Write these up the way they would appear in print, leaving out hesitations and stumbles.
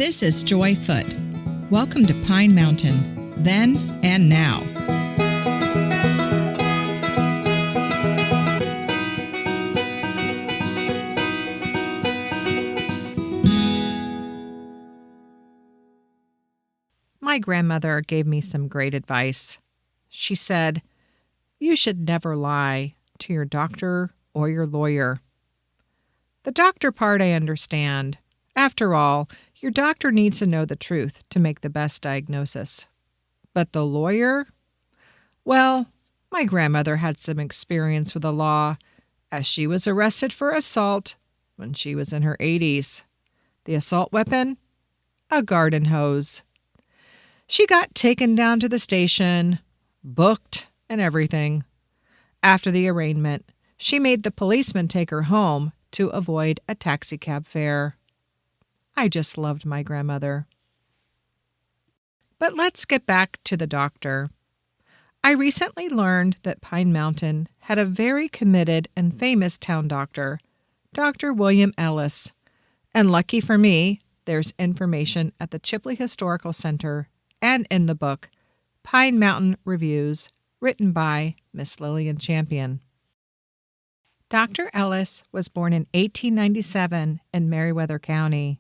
This is Joy Foote. Welcome to Pine Mountain, then and now. My grandmother gave me some great advice. She said, "You should never lie to your doctor or your lawyer." The doctor part I understand. After all, your doctor needs to know the truth to make the best diagnosis. But the lawyer? Well, my grandmother had some experience with the law, as she was arrested for assault when she was in her 80s. The assault weapon? A garden hose. She got taken down to the station, booked, and everything. After the arraignment, she made the policeman take her home to avoid a taxicab fare. I just loved my grandmother. But let's get back to the doctor. I recently learned that Pine Mountain had a very committed and famous town doctor, Dr. William Ellis. And lucky for me, there's information at the Chipley Historical Center and in the book, Pine Mountain Reviews, written by Miss Lillian Champion. Dr. Ellis was born in 1897 in Meriwether County.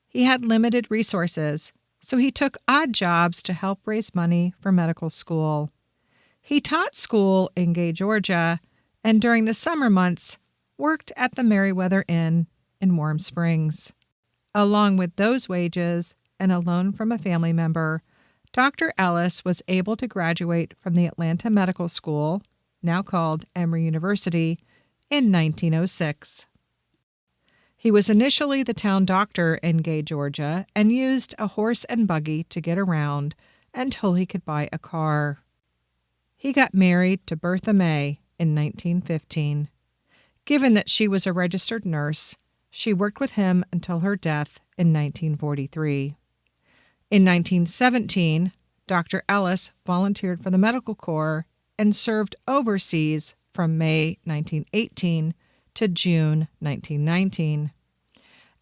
He had limited resources, so he took odd jobs to help raise money for medical school. He taught school in Gay, Georgia, and during the summer months, worked at the Meriwether Inn in Warm Springs. Along with those wages and a loan from a family member, Dr. Ellis was able to graduate from the Atlanta Medical School, now called Emory University, in 1906. He was initially the town doctor in Gay, Georgia, and used a horse and buggy to get around until he could buy a car. He got married to Bertha May in 1915. Given that she was a registered nurse, she worked with him until her death in 1943. In 1917, Dr. Ellis volunteered for the Medical Corps and served overseas from May 1918 to June 1919.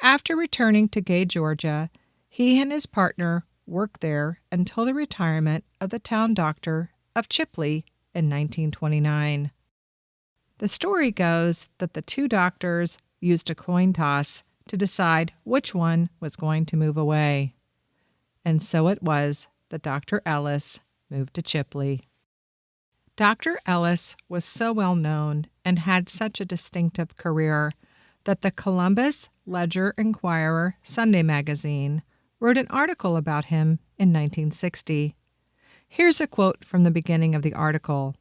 After returning to Gay, Georgia, he and his partner worked there until the retirement of the town doctor of Chipley in 1929. The story goes that the two doctors used a coin toss to decide which one was going to move away. And so it was that Dr. Ellis moved to Chipley. Dr. Ellis was so well known and had such a distinctive career that the Columbus Ledger-Inquirer Sunday magazine wrote an article about him in 1960. Here's a quote from the beginning of the article.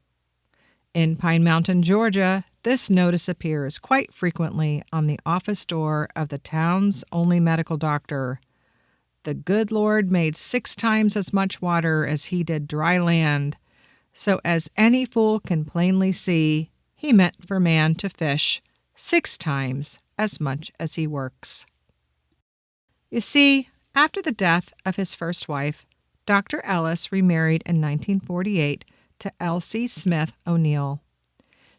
"In Pine Mountain, Georgia, this notice appears quite frequently on the office door of the town's only medical doctor. The good Lord made 6 times as much water as he did dry land, so as any fool can plainly see, he meant for man to fish 6 times as much as he works." You see, after the death of his first wife, Dr. Ellis remarried in 1948 to Elsie Smith O'Neill.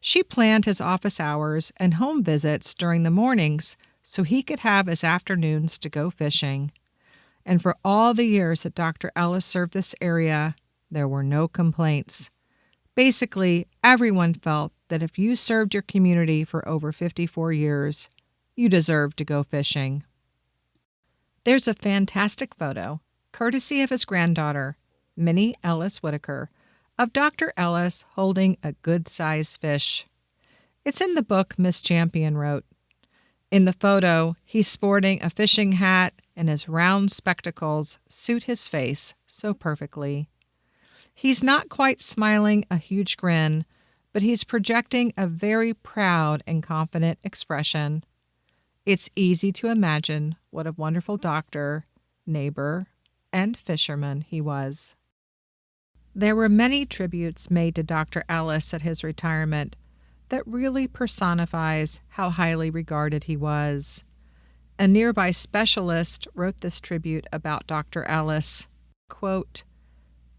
She planned his office hours and home visits during the mornings so he could have his afternoons to go fishing. And for all the years that Dr. Ellis served this area, there were no complaints. Basically, everyone felt that if you served your community for over 54 years, you deserved to go fishing. There's a fantastic photo, courtesy of his granddaughter, Minnie Ellis Whitaker, of Dr. Ellis holding a good-sized fish. It's in the book Miss Champion wrote. In the photo, he's sporting a fishing hat, and his round spectacles suit his face so perfectly. He's not quite smiling a huge grin, but he's projecting a very proud and confident expression. It's easy to imagine what a wonderful doctor, neighbor, and fisherman he was. There were many tributes made to Dr. Ellis at his retirement that really personifies how highly regarded he was. A nearby specialist wrote this tribute about Dr. Ellis, quote,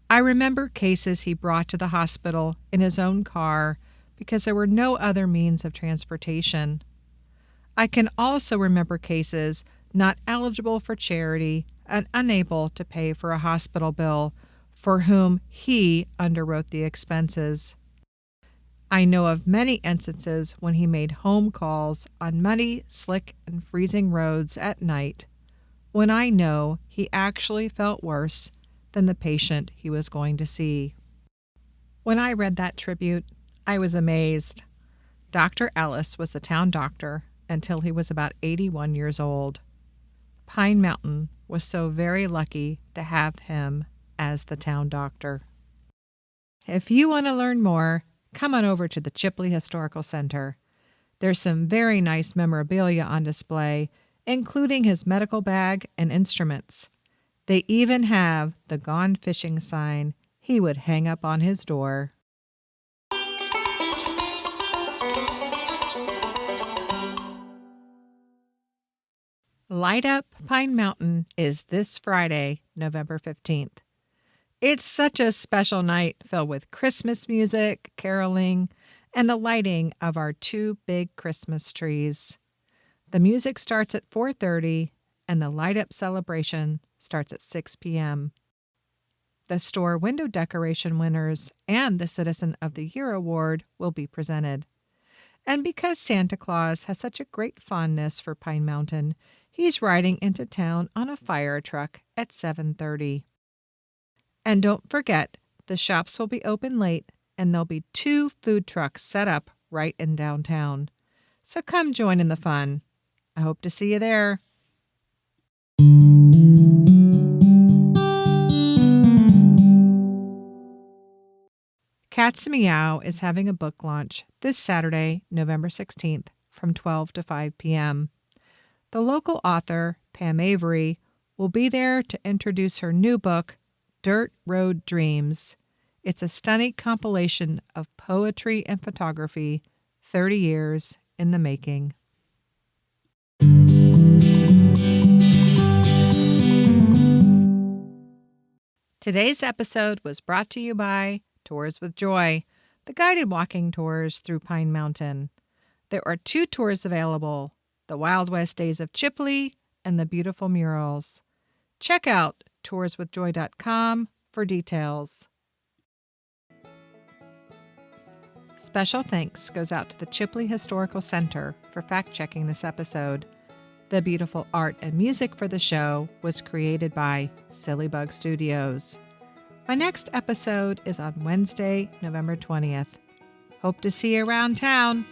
"I remember cases he brought to the hospital in his own car because there were no other means of transportation. I can also remember cases not eligible for charity, and unable to pay for a hospital bill for whom he underwrote the expenses. I know of many instances when he made home calls on muddy, slick, and freezing roads at night, when I know he actually felt worse than the patient he was going to see. When I read that tribute, I was amazed. Dr. Ellis was the town doctor until he was about 81 years old. Pine Mountain was so very lucky to have him as the town doctor. If you want to learn more, come on over to the Chipley Historical Center. There's some very nice memorabilia on display, including his medical bag and instruments. They even have the Gone Fishing sign he would hang up on his door. Light Up Pine Mountain is this Friday, November 15th. It's such a special night filled with Christmas music, caroling, and the lighting of our 2 big Christmas trees. The music starts at 4:30 and the Light Up celebration starts at 6 p.m. The store window decoration winners and the Citizen of the Year award will be presented. And because Santa Claus has such a great fondness for Pine Mountain, he's riding into town on a fire truck at 7:30. And don't forget, the shops will be open late and there'll be 2 food trucks set up right in downtown. So come join in the fun. I hope to see you there. Cat's Meow is having a book launch this Saturday, November 16th from 12 to 5 p.m. The local author, Pam Avery, will be there to introduce her new book, Dirt Road Dreams. It's a stunning compilation of poetry and photography, 30 years in the making. Today's episode was brought to you by Tours with Joy, the guided walking tours through Pine Mountain. There are 2 tours available, the Wild West Days of Chipley and the Beautiful Murals. Check out tourswithjoy.com for details. Special thanks goes out to the Chipley Historical Center for fact-checking this episode. The beautiful art and music for the show was created by Silly Bug Studios. My next episode is on Wednesday, November 20th. Hope to see you around town.